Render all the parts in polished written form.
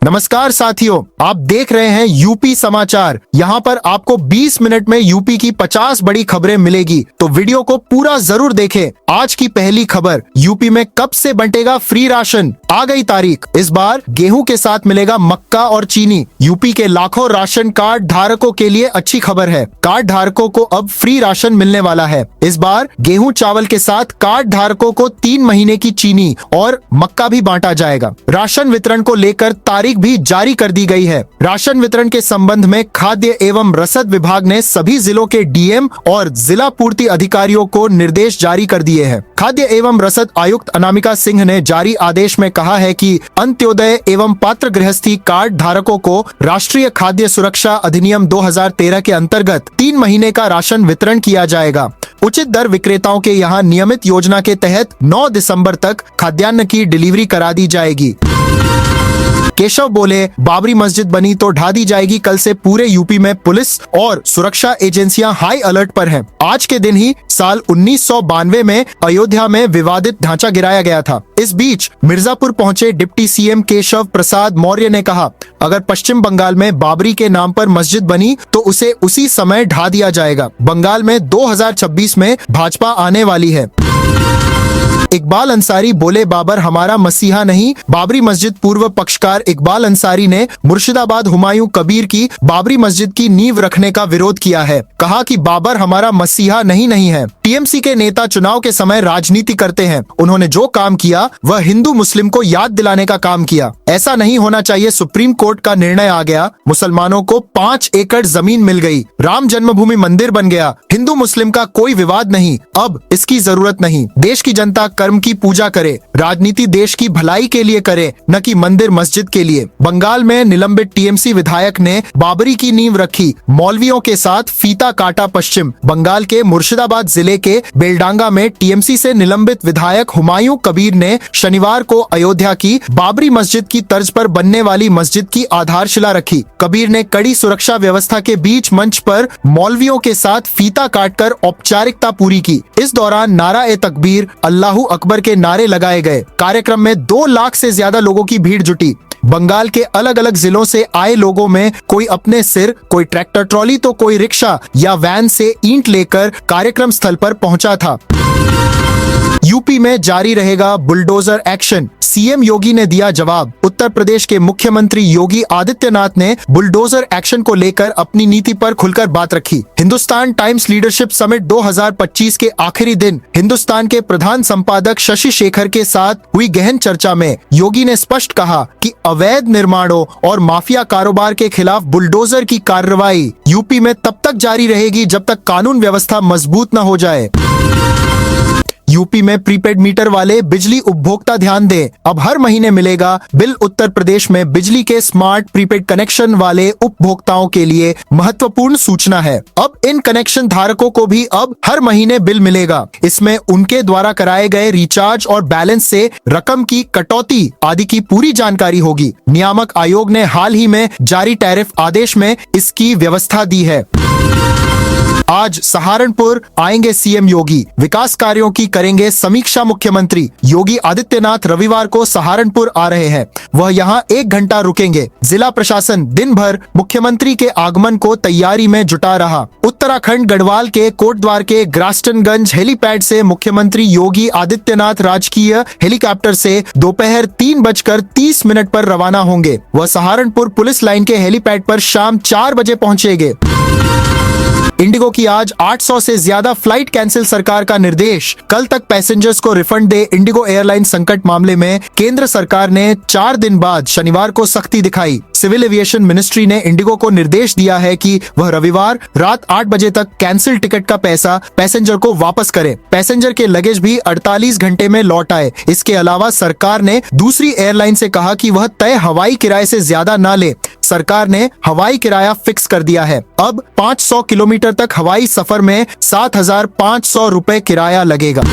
नमस्कार साथियों, आप देख रहे हैं यूपी समाचार। यहाँ पर आपको 20 मिनट में यूपी की 50 बड़ी खबरें मिलेगी, तो वीडियो को पूरा जरूर देखें। आज की पहली खबर, यूपी में कब से बंटेगा फ्री राशन, आ गई तारीख। इस बार गेहूं के साथ मिलेगा मक्का और चीनी। यूपी के लाखों राशन कार्ड धारकों के लिए अच्छी खबर है। कार्ड धारकों को अब फ्री राशन मिलने वाला है। इस बार गेहूं चावल के साथ कार्ड धारकों को 3 महीने की चीनी और मक्का भी बांटा जाएगा। राशन वितरण को लेकर तारीख भी जारी कर दी गई है। राशन वितरण के संबंध में खाद्य एवं रसद विभाग ने सभी जिलों के डीएम और जिला पूर्ति अधिकारियों को निर्देश जारी कर दिए हैं। खाद्य एवं रसद आयुक्त अनामिका सिंह ने जारी आदेश में कहा है कि अंत्योदय एवं पात्र गृहस्थी कार्ड धारकों को राष्ट्रीय खाद्य सुरक्षा अधिनियम 2013 के अंतर्गत 3 महीने का राशन वितरण किया जाएगा। उचित दर विक्रेताओं के यहाँ नियमित योजना के तहत 9 दिसंबर तक खाद्यान्न की डिलीवरी करा दी जाएगी। केशव बोले, बाबरी मस्जिद बनी तो ढा दी जाएगी। कल से पूरे यूपी में पुलिस और सुरक्षा एजेंसियां हाई अलर्ट पर हैं। आज के दिन ही साल 1992 में अयोध्या में विवादित ढांचा गिराया गया था। इस बीच मिर्जापुर पहुंचे डिप्टी सीएम केशव प्रसाद मौर्य ने कहा, अगर पश्चिम बंगाल में बाबरी के नाम पर मस्जिद बनी तो उसे उसी समय ढा दिया जाएगा। बंगाल में 2026 में भाजपा आने वाली है। इकबाल अंसारी बोले, बाबर हमारा मसीहा नहीं। बाबरी मस्जिद पूर्व पक्षकार इकबाल अंसारी ने मुर्शिदाबाद हुमायूं कबीर की बाबरी मस्जिद की नींव रखने का विरोध किया है। कहा कि बाबर हमारा मसीहा नहीं है। टीएमसी के नेता चुनाव के समय राजनीति करते हैं। उन्होंने जो काम किया वह हिंदू मुस्लिम को याद दिलाने का काम किया। ऐसा नहीं होना चाहिए। सुप्रीम कोर्ट का निर्णय आ गया। मुसलमानों को 5 एकड़ जमीन मिल गई। राम जन्मभूमि मंदिर बन गया। हिंदू मुस्लिम का कोई विवाद नहीं। अब इसकी जरूरत नहीं। देश की जनता कर्म की पूजा करे। राजनीति देश की भलाई के लिए करे, न कि मंदिर मस्जिद के लिए। बंगाल में निलंबित टीएमसी विधायक ने बाबरी की नींव रखी। मौलवियों के साथ फीता काटा पश्चिम। बंगाल के मुर्शिदाबाद जिले के बेलडांगा में टीएमसी से निलंबित विधायक हुमायूं कबीर ने शनिवार को अयोध्या की बाबरी मस्जिद की तर्ज पर बनने वाली मस्जिद की आधारशिला रखी। कबीर ने कड़ी सुरक्षा व्यवस्था के बीच मंच पर मौलवियों के साथ फीता काटकर औपचारिकता पूरी की। इस दौरान नारा-ए-तकबीर, अल्लाहू अकबर के नारे लगाए गए। कार्यक्रम में 2 लाख से ज्यादा लोगों की भीड़ जुटी। बंगाल के अलग अलग जिलों से आए लोगों में कोई अपने सिर, कोई ट्रैक्टर ट्रॉली तो कोई रिक्शा या वैन से ईंट लेकर कार्यक्रम स्थल पर पहुंचा था। यूपी में जारी रहेगा बुलडोजर एक्शन, सीएम योगी ने दिया जवाब। उत्तर प्रदेश के मुख्यमंत्री योगी आदित्यनाथ ने बुलडोजर एक्शन को लेकर अपनी नीति पर खुलकर बात रखी। हिंदुस्तान टाइम्स लीडरशिप समिट 2025 के आखिरी दिन हिंदुस्तान के प्रधान संपादक शशि शेखर के साथ हुई गहन चर्चा में योगी ने स्पष्ट कहा कि अवैध निर्माणों और माफिया कारोबार के खिलाफ बुलडोजर की कार्रवाई यूपी में तब तक जारी रहेगी जब तक कानून व्यवस्था मजबूत न हो जाए। यूपी में प्रीपेड मीटर वाले बिजली उपभोक्ता ध्यान दें, अब हर महीने मिलेगा बिल। उत्तर प्रदेश में बिजली के स्मार्ट प्रीपेड कनेक्शन वाले उपभोक्ताओं के लिए महत्वपूर्ण सूचना है। अब इन कनेक्शन धारकों को भी अब हर महीने बिल मिलेगा। इसमें उनके द्वारा कराए गए रिचार्ज और बैलेंस से रकम की कटौती आदि की पूरी जानकारी होगी। नियामक आयोग ने हाल ही में जारी टैरिफ आदेश में इसकी व्यवस्था दी है। आज सहारनपुर आएंगे सीएम योगी, विकास कार्यों की करेंगे समीक्षा। मुख्यमंत्री योगी आदित्यनाथ रविवार को सहारनपुर आ रहे हैं। वह यहां 1 घंटा रुकेंगे। जिला प्रशासन दिन भर मुख्यमंत्री के आगमन को तैयारी में जुटा रहा। उत्तराखंड गढ़वाल के कोटद्वार के ग्रास्टनगंज हेलीपैड से मुख्यमंत्री योगी आदित्यनाथ राजकीय हेलीकॉप्टर से दोपहर 3:30 पर रवाना होंगे। वह सहारनपुर पुलिस लाइन के हेलीपैड पर शाम 4 बजे पहुंचेंगे। इंडिगो की आज 800 से ज्यादा फ्लाइट कैंसिल, सरकार का निर्देश। कल तक पैसेंजर्स को रिफंड दे। इंडिगो एयरलाइन संकट मामले में केंद्र सरकार ने 4 दिन बाद शनिवार को सख्ती दिखाई। सिविल एविएशन मिनिस्ट्री ने इंडिगो को निर्देश दिया है कि वह रविवार रात 8 बजे तक कैंसिल टिकट का पैसा पैसेंजर को वापस करे। पैसेंजर के लगेज भी 48 घंटे में लौट आए। इसके अलावा सरकार ने दूसरी एयरलाइन से कहा कि वह तय हवाई किराए से ज्यादा न ले। सरकार ने हवाई किराया फिक्स कर दिया है। अब 500 किलोमीटर तक हवाई सफर में 7,500 रुपए किराया लगेगा।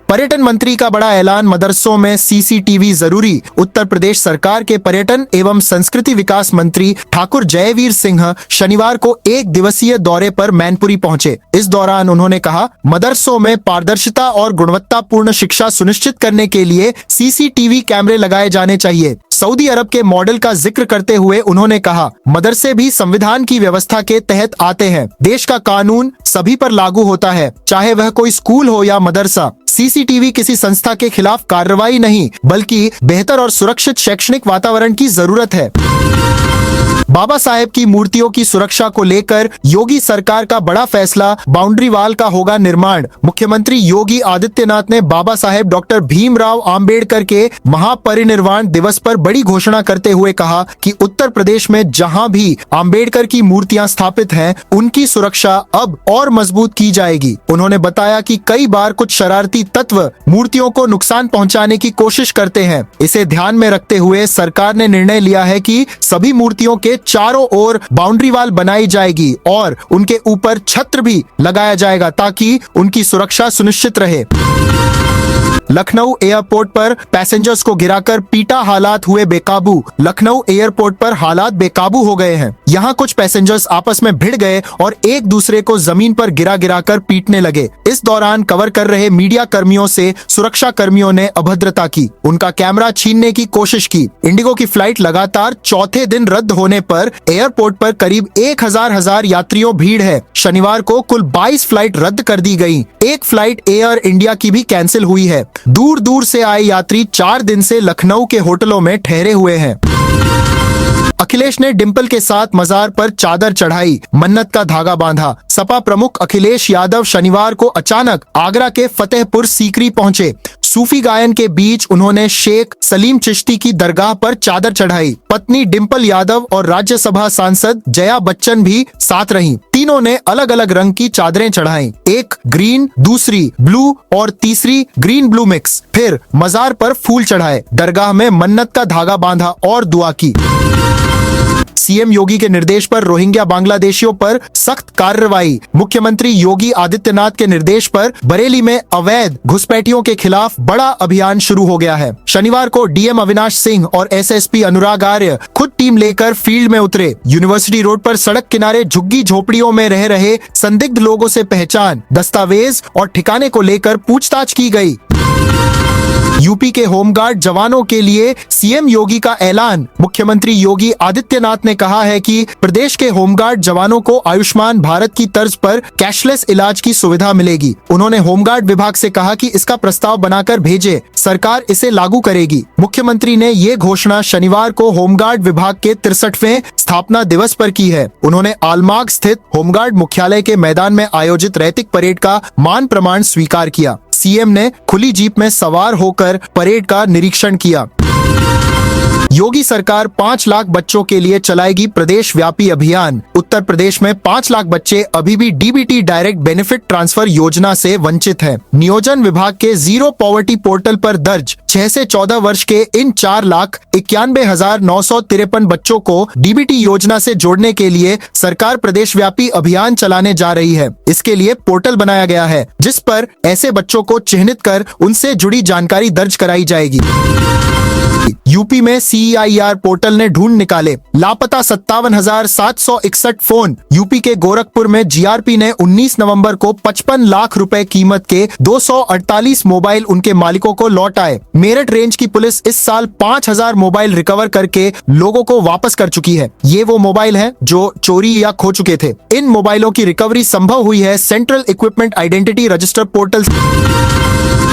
पर्यटन मंत्री का बड़ा ऐलान, मदरसों में सीसीटीवी जरूरी। उत्तर प्रदेश सरकार के पर्यटन एवं संस्कृति विकास मंत्री ठाकुर जयवीर सिंह शनिवार को 1 दिवसीय दौरे पर मैनपुरी पहुंचे। इस दौरान उन्होंने कहा, मदरसों में पारदर्शिता और गुणवत्तापूर्ण शिक्षा सुनिश्चित करने के लिए सीसीटीवी कैमरे लगाए जाने चाहिए। सऊदी अरब के मॉडल का जिक्र करते हुए उन्होंने कहा, मदरसे भी संविधान की व्यवस्था के तहत आते हैं। देश का कानून सभी पर लागू होता है, चाहे वह कोई स्कूल हो या मदरसा। सीसीटीवी किसी संस्था के खिलाफ कार्रवाई नहीं, बल्कि बेहतर और सुरक्षित शैक्षणिक वातावरण की जरूरत है। बाबा साहेब की मूर्तियों की सुरक्षा को लेकर योगी सरकार का बड़ा फैसला, बाउंड्री वाल का होगा निर्माण। मुख्यमंत्री योगी आदित्यनाथ ने बाबा साहेब डॉक्टर भीमराव आम्बेडकर के महापरिनिर्वाण दिवस पर बड़ी घोषणा करते हुए कहा कि उत्तर प्रदेश में जहां भी आम्बेडकर की मूर्तियां स्थापित हैं, उनकी सुरक्षा अब और मजबूत की जाएगी। उन्होंने बताया कि कई बार कुछ शरारती तत्व मूर्तियों को नुकसान पहुंचाने की कोशिश करते हैं। इसे ध्यान में रखते हुए सरकार ने निर्णय लिया है कि सभी मूर्तियों के चारों ओर बाउंड्री वाल बनाई जाएगी और उनके ऊपर छत्र भी लगाया जाएगा ताकि उनकी सुरक्षा सुनिश्चित रहे। लखनऊ एयरपोर्ट पर पैसेंजर्स को गिराकर पीटा, हालात हुए बेकाबू। लखनऊ एयरपोर्ट पर हालात बेकाबू हो गए हैं। यहाँ कुछ पैसेंजर्स आपस में भिड़ गए और एक दूसरे को जमीन पर गिराकर पीटने लगे। इस दौरान कवर कर रहे मीडिया कर्मियों से सुरक्षा कर्मियों ने अभद्रता की, उनका कैमरा छीनने की कोशिश की। इंडिगो की फ्लाइट लगातार चौथे दिन रद्द होने पर एयरपोर्ट पर करीब 1000 यात्रियों भीड़ है। शनिवार को कुल 22 फ्लाइट रद्द कर दी गई। एक फ्लाइट एयर इंडिया की भी कैंसिल हुई है। दूर दूर से आए यात्री 4 दिन से लखनऊ के होटलों में ठहरे हुए हैं। अखिलेश ने डिंपल के साथ मजार पर चादर चढ़ाई, मन्नत का धागा बांधा। सपा प्रमुख अखिलेश यादव शनिवार को अचानक आगरा के फतेहपुर सीकरी पहुंचे। सूफी गायन के बीच उन्होंने शेख सलीम चिश्ती की दरगाह पर चादर चढ़ाई। पत्नी डिंपल यादव और राज्यसभा सांसद जया बच्चन भी साथ रहीं। तीनों ने अलग अलग रंग की चादरें चढ़ाई, एक ग्रीन, दूसरी ब्लू और तीसरी ग्रीन ब्लू मिक्स। फिर मजार पर फूल चढ़ाए, दरगाह में मन्नत का धागा बांधा और दुआ की। सीएम योगी के निर्देश पर रोहिंग्या बांग्लादेशियों पर सख्त कार्रवाई। मुख्यमंत्री योगी आदित्यनाथ के निर्देश पर बरेली में अवैध घुसपैठियों के खिलाफ बड़ा अभियान शुरू हो गया है। शनिवार को डीएम अविनाश सिंह और एसएसपी अनुराग आर्य खुद टीम लेकर फील्ड में उतरे। यूनिवर्सिटी रोड पर सड़क किनारे झुग्गी झोपड़ियों में रह रहे संदिग्ध लोगों से पहचान, दस्तावेज और ठिकाने को लेकर पूछताछ की गई। यूपी के होमगार्ड जवानों के लिए सीएम योगी का ऐलान। मुख्यमंत्री योगी आदित्यनाथ ने कहा है कि प्रदेश के होमगार्ड जवानों को आयुष्मान भारत की तर्ज पर कैशलेस इलाज की सुविधा मिलेगी। उन्होंने होमगार्ड विभाग से कहा कि इसका प्रस्ताव बनाकर भेजे, सरकार इसे लागू करेगी। मुख्यमंत्री ने ये घोषणा शनिवार को होमगार्ड विभाग के 63वें स्थापना दिवस पर की है। उन्होंने आलमाग स्थित होमगार्ड मुख्यालय के मैदान में आयोजित रैतिक परेड का मान प्रमाण स्वीकार किया। सीएम ने खुली जीप में सवार होकर परेड का निरीक्षण किया। योगी सरकार 5 लाख बच्चों के लिए चलाएगी प्रदेश व्यापी अभियान। उत्तर प्रदेश में 5 लाख बच्चे अभी भी डीबीटी डायरेक्ट बेनिफिट ट्रांसफर योजना से वंचित हैं। नियोजन विभाग के जीरो पॉवर्टी पोर्टल पर दर्ज 6 से 14 वर्ष के इन 4,91,953 बच्चों को डीबीटी योजना से जोड़ने के लिए सरकार प्रदेश व्यापी अभियान चलाने जा रही है। इसके लिए पोर्टल बनाया गया है, जिस पर ऐसे बच्चों को चिन्हित कर उनसे जुड़ी जानकारी दर्ज कराई जाएगी। यूपी में CEIR पोर्टल ने ढूंढ निकाले लापता 57,761 फोन। यूपी के गोरखपुर में जीआरपी ने 19 नवंबर को 55 लाख रुपए कीमत के 248 मोबाइल उनके मालिकों को लौटाए। मेरठ रेंज की पुलिस इस साल 5,000 मोबाइल रिकवर करके लोगों को वापस कर चुकी है। ये वो मोबाइल हैं जो चोरी या खो चुके थे। इन मोबाइलों की रिकवरी संभव हुई है central equipment identity register portal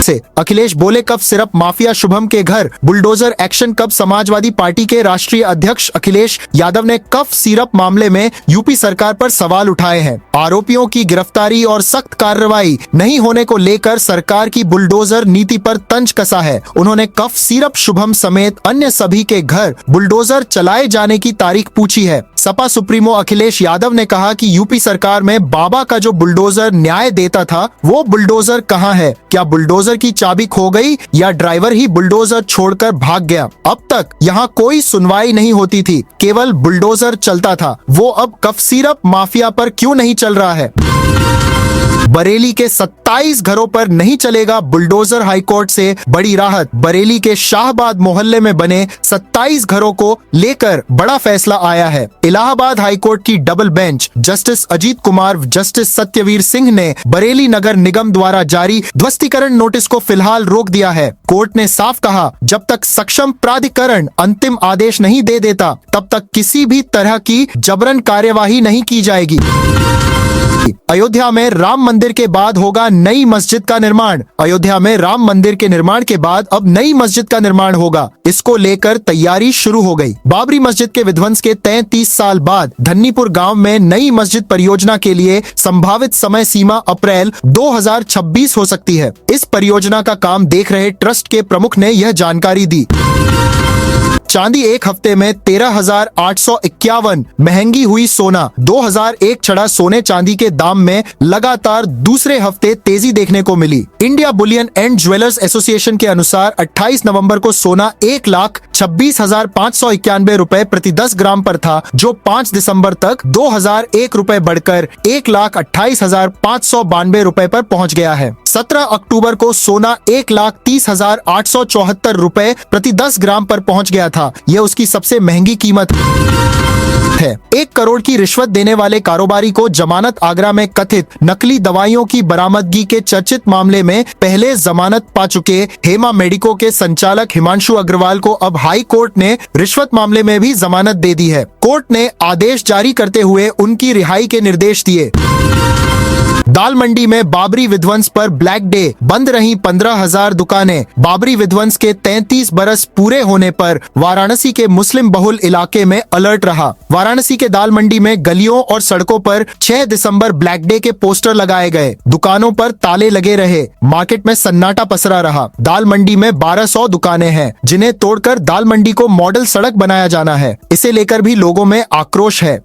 से। अखिलेश बोले कब सिर्फ माफिया शुभम के घर, बुलडोजर एक्शन कब। समाजवादी पार्टी के राष्ट्रीय अध्यक्ष अखिलेश यादव ने कफ सिरप मामले में यूपी सरकार पर सवाल उठाए हैं। आरोपियों की गिरफ्तारी और सख्त कार्रवाई नहीं होने को लेकर सरकार की बुलडोजर नीति पर तंज कसा है। उन्होंने कफ सिरप शुभम समेत अन्य सभी के घर बुलडोजर चलाए जाने की तारीख पूछी है। सपा सुप्रीमो अखिलेश यादव ने कहा कि यूपी सरकार में बाबा का जो बुलडोजर न्याय देता था, वो बुलडोजर कहाँ है? क्या बुलडोजर की चाबी खो गई या ड्राइवर ही बुलडोजर छोड़कर भाग गया? अब तक यहाँ कोई सुनवाई नहीं होती थी, केवल बुलडोजर चलता था। वो अब कफ सिरप माफिया पर क्यों नहीं चल रहा है? बरेली के 27 घरों पर नहीं चलेगा बुलडोजर, हाईकोर्ट से बड़ी राहत। बरेली के शाहबाद मोहल्ले में बने 27 घरों को लेकर बड़ा फैसला आया है। इलाहाबाद हाईकोर्ट की double bench justice Ajit Kumar, justice Satyaveer Singh ने बरेली नगर निगम द्वारा जारी ध्वस्तीकरण नोटिस को फिलहाल रोक दिया है। कोर्ट ने साफ कहा, जब तक सक्षम प्राधिकरण अंतिम आदेश नहीं दे देता तब तक किसी भी तरह की जबरन कार्यवाही नहीं की जाएगी। अयोध्या में राम मंदिर के बाद होगा नई मस्जिद का निर्माण। अयोध्या में राम मंदिर के निर्माण के बाद अब नई मस्जिद का निर्माण होगा। इसको लेकर तैयारी शुरू हो गई। बाबरी मस्जिद के विध्वंस के 33 साल बाद धन्नीपुर गांव में नई मस्जिद परियोजना के लिए संभावित समय सीमा अप्रैल 2026 हो सकती है। इस परियोजना का काम देख रहे ट्रस्ट के प्रमुख ने यह जानकारी दी। चांदी एक हफ्ते में 13,851 महंगी हुई सोना। 2001 छड़ा सोने चांदी के दाम में लगातार दूसरे हफ्ते तेजी देखने को मिली। India bullion and jewellers association के अनुसार 28 नवंबर को सोना 1,26,591 रुपए प्रति 10 ग्राम पर था, जो 5 दिसंबर तक 2,001 रुपए बढ़कर 1,28,592 रुपए पर पहुंच गया है। 17 अक्टूबर को सोना 1,30,874 रुपए प्रति 10 ग्राम पर पहुंच गया था। यह उसकी सबसे महंगी कीमत है। 1 करोड़ की रिश्वत देने वाले कारोबारी को जमानत। आगरा में कथित नकली दवाइयों की बरामदगी के चर्चित मामले में पहले जमानत पा चुके हेमा मेडिको के संचालक हिमांशु अग्रवाल को अब हाई कोर्ट ने रिश्वत मामले में भी जमानत दे दी है। कोर्ट ने आदेश जारी करते हुए उनकी रिहाई के निर्देश दिए। दाल मंडी में बाबरी विध्वंस पर ब्लैक डे, बंद रही 15,000 दुकानें। बाबरी विध्वंस के 33 बरस पूरे होने पर वाराणसी के मुस्लिम बहुल इलाके में अलर्ट रहा। वाराणसी के दाल मंडी में गलियों और सड़कों पर 6 दिसंबर ब्लैक डे के पोस्टर लगाए गए। दुकानों पर ताले लगे रहे। मार्केट में सन्नाटा पसरा रहा। दाल मंडी में 1200 दुकानें हैं, जिन्हें तोड़कर दाल मंडी को मॉडल सड़क बनाया जाना है। इसे लेकर भी लोगों में आक्रोश है।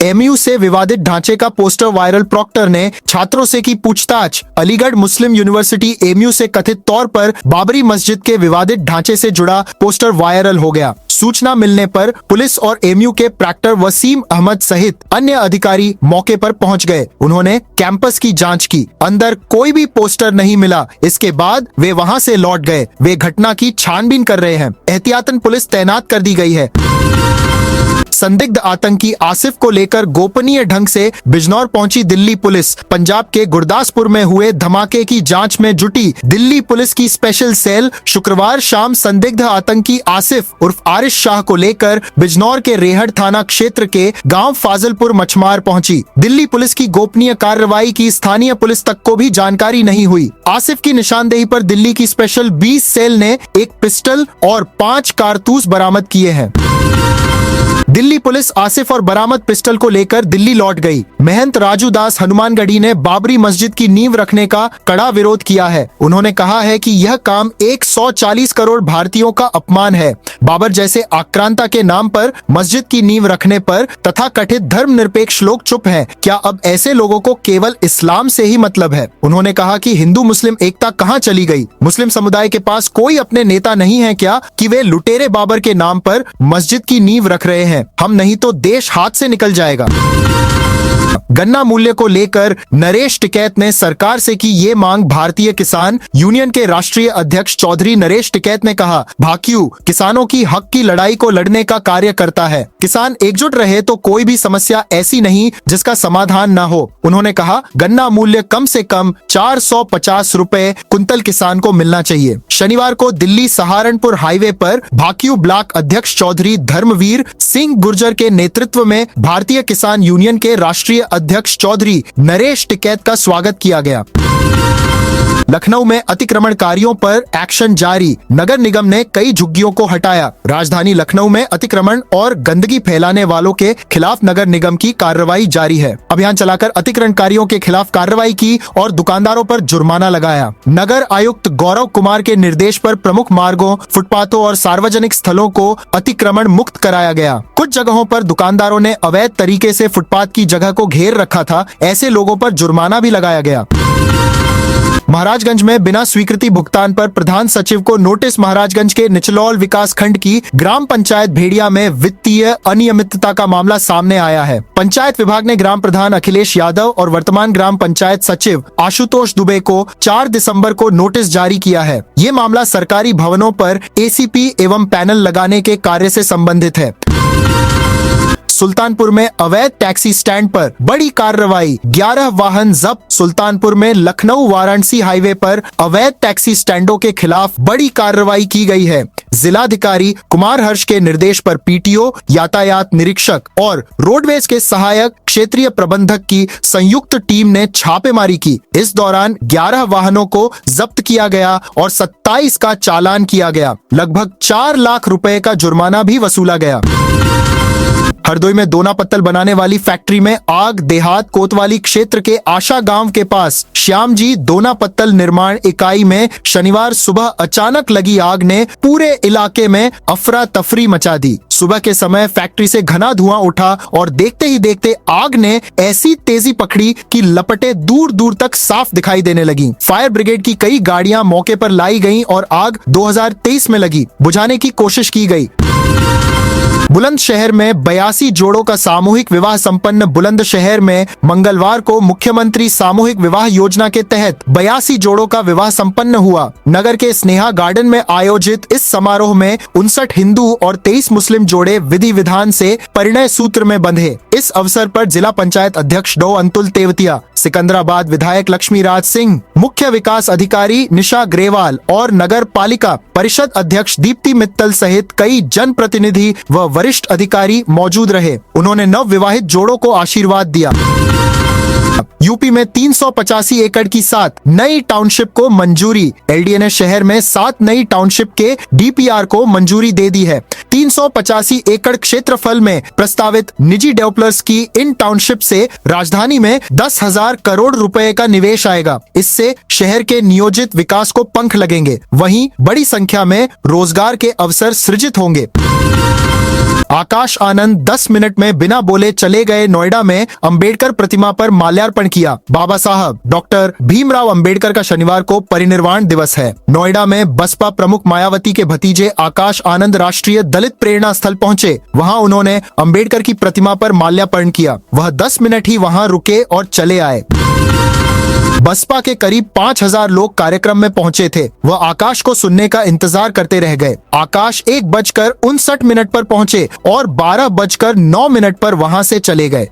एमयू से विवादित ढांचे का पोस्टर वायरल। प्रॉक्टर ने छात्रों से की पूछताछ। अलीगढ़ मुस्लिम यूनिवर्सिटी एमयू से कथित तौर पर बाबरी मस्जिद के विवादित ढांचे से जुड़ा पोस्टर वायरल हो गया। सूचना मिलने पर पुलिस और एमयू के प्रॉक्टर वसीम अहमद सहित अन्य अधिकारी मौके पर पहुंच गए। उन्होंने कैंपस की जांच की। अंदर कोई भी पोस्टर नहीं मिला। इसके बाद वे वहां से लौट गए। वे घटना की छानबीन कर रहे हैं। एहतियातन पुलिस तैनात कर दी गई है। संदिग्ध आतंकी आसिफ को लेकर गोपनीय ढंग से बिजनौर पहुंची दिल्ली पुलिस। पंजाब के गुरदासपुर में हुए धमाके की जांच में जुटी दिल्ली पुलिस की स्पेशल सेल शुक्रवार शाम संदिग्ध आतंकी आसिफ उर्फ आरिश शाह को लेकर बिजनौर के रेहड़ थाना क्षेत्र के गांव फाजलपुर मछमार पहुंची। दिल्ली पुलिस की गोपनीय कार्रवाई की स्थानीय पुलिस तक को भी जानकारी नहीं हुई। आसिफ की निशानदेही पर दिल्ली की स्पेशल 20 सेल ने एक पिस्टल और 5 कारतूस बरामद किए हैं। दिल्ली पुलिस आसिफ और बरामद पिस्टल को लेकर दिल्ली लौट गई। महंत राजू दास हनुमानगढ़ी ने बाबरी मस्जिद की नींव रखने का कड़ा विरोध किया है। उन्होंने कहा है कि यह काम 140 करोड़ भारतीयों का अपमान है। बाबर जैसे आक्रांता के नाम पर मस्जिद की नींव रखने पर तथा कथित धर्मनिरपेक्ष लोग चुप हैं। क्या अब ऐसे लोगों को केवल इस्लाम से ही मतलब है? उन्होंने कहा कि हिंदू मुस्लिम एकता कहाँ चली गई? मुस्लिम समुदाय के पास कोई अपने नेता नहीं है क्या कि वे लुटेरे बाबर के नाम पर मस्जिद की नींव रख रहे हैं? हम नहीं तो देश हाथ से निकल जाएगा। गन्ना मूल्य को लेकर नरेश टिकैत ने सरकार से की ये मांग। भारतीय किसान यूनियन के राष्ट्रीय अध्यक्ष चौधरी नरेश टिकैत ने कहा, भाकियू किसानों की हक की लड़ाई को लड़ने का कार्य करता है। किसान एकजुट रहे तो कोई भी समस्या ऐसी नहीं जिसका समाधान न हो। उन्होंने कहा, गन्ना मूल्य कम से कम 450 रुपए कुंतल किसान को मिलना चाहिए। शनिवार को दिल्ली सहारनपुर हाईवे पर भाकियू ब्लॉक अध्यक्ष चौधरी धर्मवीर सिंह गुर्जर के नेतृत्व में भारतीय किसान यूनियन के राष्ट्रीय अध्यक्ष चौधरी नरेश टिकैत का स्वागत किया गया। लखनऊ में अतिक्रमणकारियों पर एक्शन जारी। नगर निगम ने कई झुग्गियों को हटाया। राजधानी लखनऊ में अतिक्रमण और गंदगी फैलाने वालों के खिलाफ नगर निगम की कार्रवाई जारी है। अभियान चलाकर अतिक्रमणकारियों के खिलाफ कार्रवाई की और दुकानदारों पर जुर्माना लगाया। नगर आयुक्त गौरव कुमार के निर्देश पर प्रमुख मार्गों, फुटपाथों और सार्वजनिक स्थलों को अतिक्रमण मुक्त कराया गया। कुछ जगहों पर दुकानदारों ने अवैध तरीके से फुटपाथ की जगह को घेर रखा था। ऐसे लोगों पर जुर्माना भी लगाया गया। महाराजगंज में बिना स्वीकृति भुगतान पर प्रधान सचिव को नोटिस। महाराजगंज के निचलौल विकास खंड की ग्राम पंचायत भेड़िया में वित्तीय अनियमितता का मामला सामने आया है। पंचायत विभाग ने ग्राम प्रधान अखिलेश यादव और वर्तमान ग्राम पंचायत सचिव आशुतोष दुबे को 4 दिसंबर को नोटिस जारी किया है। ये मामला सरकारी भवनों पर एसीपी एवं पैनल लगाने के कार्य से संबंधित है। सुल्तानपुर में अवैध टैक्सी स्टैंड पर बड़ी कार्रवाई, 11 वाहन जब्त। सुल्तानपुर में लखनऊ वाराणसी हाईवे पर अवैध टैक्सी स्टैंडों के खिलाफ बड़ी कार्रवाई की गई है। जिलाधिकारी कुमार हर्ष के निर्देश पर पीटीओ, यातायात निरीक्षक और रोडवेज के सहायक क्षेत्रीय प्रबंधक की संयुक्त टीम ने छापेमारी की। इस दौरान 11 वाहनों को जब्त किया गया और 27 का चालान किया गया। लगभग 4 लाख रुपए का जुर्माना भी वसूला गया। हरदोई में दोना पत्तल बनाने वाली फैक्ट्री में आग। देहात कोतवाली क्षेत्र के आशा गांव के पास श्यामजी दोना पत्तल निर्माण इकाई में शनिवार सुबह अचानक लगी आग ने पूरे इलाके में अफरा तफरी मचा दी। सुबह के समय फैक्ट्री से घना धुआं उठा और देखते ही देखते आग ने ऐसी तेजी पकड़ी कि लपटें दूर दूर तक साफ दिखाई देने लगी। फायर ब्रिगेड की कई गाड़ियां मौके पर लाई गईं और आग 2023 में लगी। बुझाने की कोशिश की गई। बुलंदशहर में 82 जोड़ों का सामूहिक विवाह संपन्न। बुलंदशहर में मंगलवार को मुख्यमंत्री सामूहिक विवाह योजना के तहत 82 जोड़ों का विवाह संपन्न हुआ। नगर के स्नेहा गार्डन में आयोजित इस समारोह में 59 हिंदू और 23 मुस्लिम जोड़े विधि विधान से परिणय सूत्र में बंधे। इस अवसर पर जिला पंचायत अध्यक्ष डॉ अंतुल तेवतिया, सिकंदराबाद विधायक लक्ष्मी राज सिंह, मुख्य विकास अधिकारी निशा ग्रेवाल और नगर पालिका परिषद अध्यक्ष दीप्ति मित्तल सहित कई जनप्रतिनिधि व वरिष्ठ अधिकारी मौजूद रहे। उन्होंने नव विवाहित जोड़ों को आशीर्वाद दिया। यूपी में 385 एकड़ की 7 नई टाउनशिप को मंजूरी। एलडीए ने शहर में 7 नई टाउनशिप के डीपीआर को मंजूरी दे दी है। 385 एकड़ क्षेत्रफल में प्रस्तावित निजी डेवलपर्स की इन टाउनशिप से राजधानी में 10,000 करोड़ रुपए का निवेश आएगा। इससे शहर के नियोजित विकास को पंख लगेंगे। वहीं बड़ी संख्या में रोजगार के अवसर सृजित होंगे। आकाश आनंद 10 मिनट में बिना बोले चले गए। नोएडा में अंबेडकर प्रतिमा पर माल्यार्पण किया। बाबा साहब डॉक्टर भीमराव अंबेडकर का शनिवार को परिनिर्वाण दिवस है। नोएडा में बसपा प्रमुख मायावती के भतीजे आकाश आनंद राष्ट्रीय दलित प्रेरणा स्थल पहुंचे। वहां उन्होंने अंबेडकर की प्रतिमा पर माल्यार्पण किया। वह 10 मिनट ही वहां रुके और चले आए। बसपा के करीब 5,000 लोग कार्यक्रम में पहुंचे थे। वह आकाश को सुनने का इंतजार करते रह गए। आकाश 1:59 पर पहुंचे और 12:09 पर वहां से चले गए।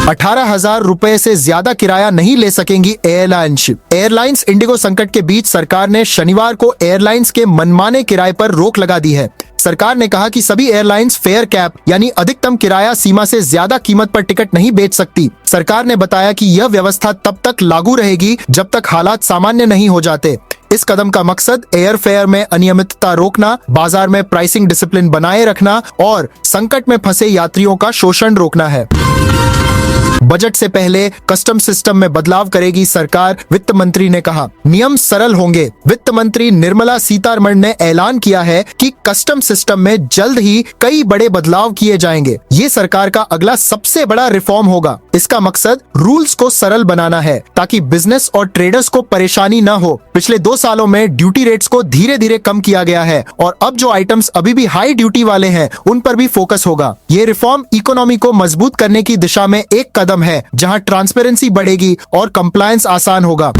18,000 रुपए से ज्यादा किराया नहीं ले सकेंगी एयरलाइंस। एयरलाइंस इंडिगो संकट के बीच सरकार ने शनिवार को एयरलाइंस के मनमाने किराए पर रोक लगा दी है। सरकार ने कहा कि सभी एयरलाइंस फेयर कैप यानी अधिकतम किराया सीमा से ज्यादा कीमत पर टिकट नहीं बेच सकती। सरकार ने बताया कि यह व्यवस्था तब तक लागू रहेगी जब तक हालात सामान्य नहीं हो जाते। इस कदम का मकसद एयर फेयर में अनियमितता रोकना, बाजार में प्राइसिंग डिसिप्लिन बनाए रखना और संकट में फंसे यात्रियों का शोषण रोकना है। बजट से पहले कस्टम सिस्टम में बदलाव करेगी सरकार। वित्त मंत्री ने कहा नियम सरल होंगे। वित्त मंत्री निर्मला सीतारमण ने ऐलान किया है कि कस्टम सिस्टम में जल्द ही कई बड़े बदलाव किए जाएंगे। ये सरकार का अगला सबसे बड़ा रिफॉर्म होगा। इसका मकसद रूल्स को सरल बनाना है ताकि बिजनेस और ट्रेडर्स को परेशानी न हो। पिछले 2 सालों में ड्यूटी रेट्स को धीरे धीरे कम किया गया है और अब जो आइटम्स अभी भी हाई ड्यूटी वाले हैं उन पर भी फोकस होगा। ये रिफॉर्म इकोनॉमी को मजबूत करने की दिशा में एक कदम है जहां ट्रांसपेरेंसी बढ़ेगी और कंप्लायंस आसान होगा।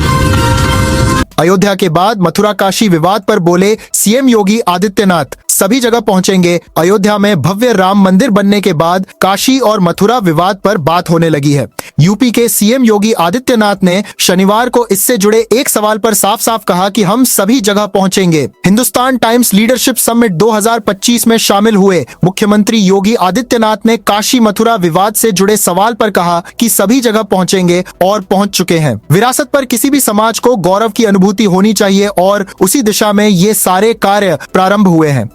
अयोध्या के बाद मथुरा काशी विवाद पर बोले सीएम योगी आदित्यनाथ, सभी जगह पहुंचेंगे। अयोध्या में भव्य राम मंदिर बनने के बाद काशी और मथुरा विवाद पर बात होने लगी है। यूपी के सीएम योगी आदित्यनाथ ने शनिवार को इससे जुड़े एक सवाल पर साफ साफ कहा कि हम सभी जगह पहुंचेंगे। हिंदुस्तान टाइम्स लीडरशिप समिट 2025 में शामिल हुए मुख्यमंत्री योगी आदित्यनाथ ने काशी मथुरा विवाद से जुड़े सवाल पर कहा कि सभी जगह पहुंचेंगे और पहुंच चुके हैं। विरासत पर किसी भी समाज को गौरव की अनुभूति होनी चाहिए और उसी दिशा में ये सारे कार्य प्रारंभ हुए हैं।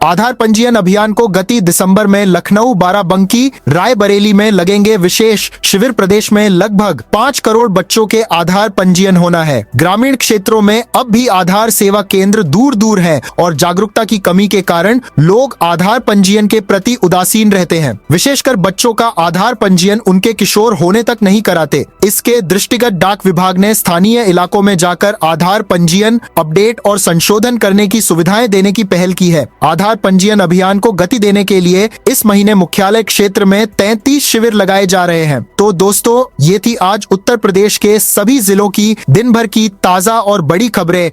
आधार पंजीयन अभियान को गति। दिसंबर में लखनऊ, बाराबंकी, रायबरेली में लगेंगे विशेष शिविर। प्रदेश में लगभग 5 करोड़ बच्चों के आधार पंजीयन होना है। ग्रामीण क्षेत्रों में अब भी आधार सेवा केंद्र दूर दूर हैं और जागरूकता की कमी के कारण लोग आधार पंजीयन के प्रति उदासीन रहते हैं। विशेषकर बच्चों का आधार पंजीयन उनके किशोर होने तक नहीं कराते। इसके दृष्टिगत डाक विभाग ने स्थानीय इलाकों में जाकर आधार पंजीयन अपडेट और संशोधन करने की सुविधाएं देने की पहल की है। आधार पंजीयन अभियान को गति देने के लिए इस महीने मुख्यालय क्षेत्र में 33 शिविर लगाए जा रहे हैं। तो दोस्तों, ये थी आज उत्तर प्रदेश के सभी जिलों की दिन भर की ताजा और बड़ी खबरें।